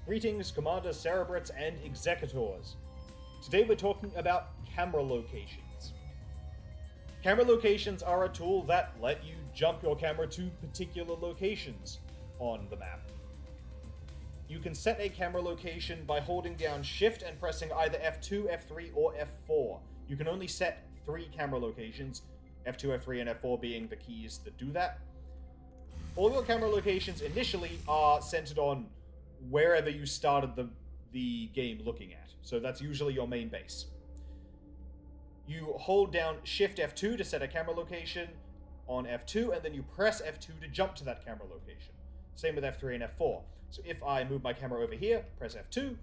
Greetings, Commander Cerebrits and Executors. Today we're talking about camera locations. Camera locations are a tool that let you jump your camera to particular locations on the map. You can set a camera location by holding down Shift and pressing either F2, F3, or F4. You can only set 3 camera locations, F2, F3, and F4 being the keys that do that. All your camera locations initially are centered on wherever you started the game looking at. So that's usually your main base. You hold down Shift F2 to set a camera location on F2, and then you press F2 to jump to that camera location. Same with F3 and F4. So if I move my camera over here, press F2,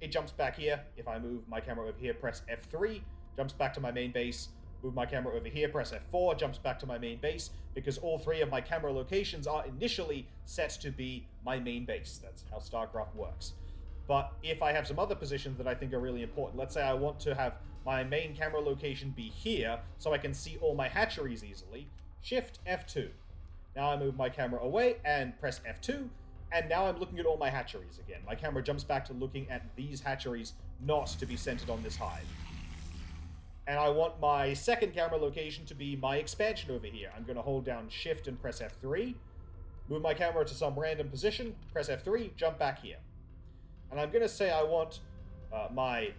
it jumps back here. If I move my camera over here, press F3, jumps back to my main base. Move my camera over here, press F4, jumps back to my main base, because all 3 of my camera locations are initially set to be my main base. That's how StarCraft works. But if I have some other positions that I think are really important, let's say I want to have my main camera location be here so I can see all my hatcheries easily, Shift F2. Now I move my camera away and press F2, and now I'm looking at all my hatcheries again. My camera jumps back to looking at these hatcheries, not to be centered on this hive. And I want my second camera location to be my expansion over here. I'm going to hold down Shift and press F3, move my camera to some random position, press F3, jump back here. And I'm going to say I want my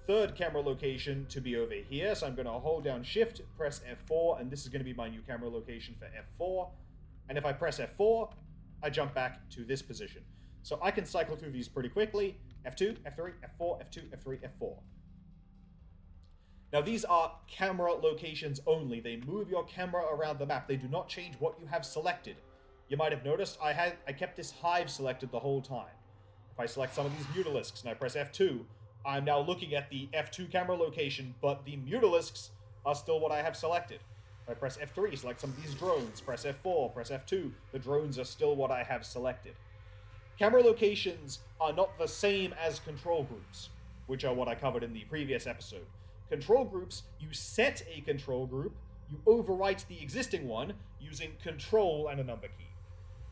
third camera location to be over here, so I'm going to hold down Shift, press F4, and this is going to be my new camera location for F4. And if I press F4, I jump back to this position. So I can cycle through these pretty quickly. F2, F3, F4, F2, F3, F4. Now these are camera locations only. They move your camera around the map. They do not change what you have selected. You might have noticed I kept this hive selected the whole time. If I select some of these Mutalisks and I press F2, I'm now looking at the F2 camera location, but the Mutalisks are still what I have selected. If I press F3, select some of these drones, press F4, press F2, the drones are still what I have selected. Camera locations are not the same as control groups, which are what I covered in the previous episode. Control groups, you set a control group, you overwrite the existing one using Control and a number key.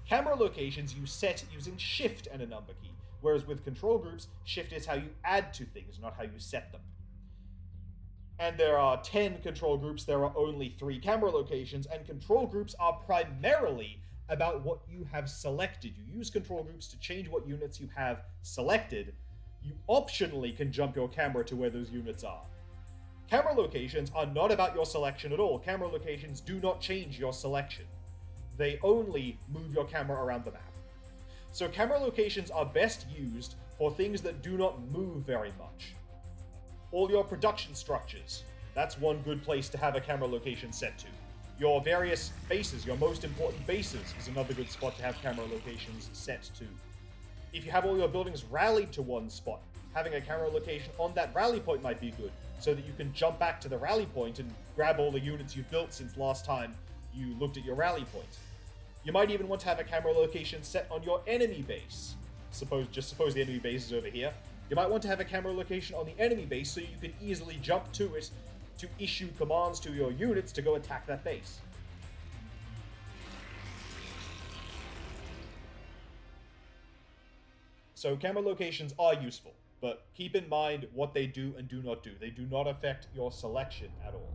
Camera locations you set using Shift and a number key, whereas with control groups, Shift is how you add to things, not how you set them. And there are 10 control groups, there are only 3 camera locations, and control groups are primarily about what you have selected. You use control groups to change what units you have selected. You optionally can jump your camera to where those units are. Camera locations are not about your selection at all. Camera locations do not change your selection. They only move your camera around the map. So camera locations are best used for things that do not move very much. All your production structures, that's one good place to have a camera location set to. Your various bases, your most important bases, is another good spot to have camera locations set to. If you have all your buildings rallied to one spot, having a camera location on that rally point might be good, so that you can jump back to the rally point and grab all the units you've built since last time you looked at your rally point. You might even want to have a camera location set on your enemy base. Suppose the enemy base is over here. You might want to have a camera location on the enemy base so you can easily jump to it to issue commands to your units to go attack that base. So camera locations are useful, but keep in mind what they do and do not do. They do not affect your selection at all.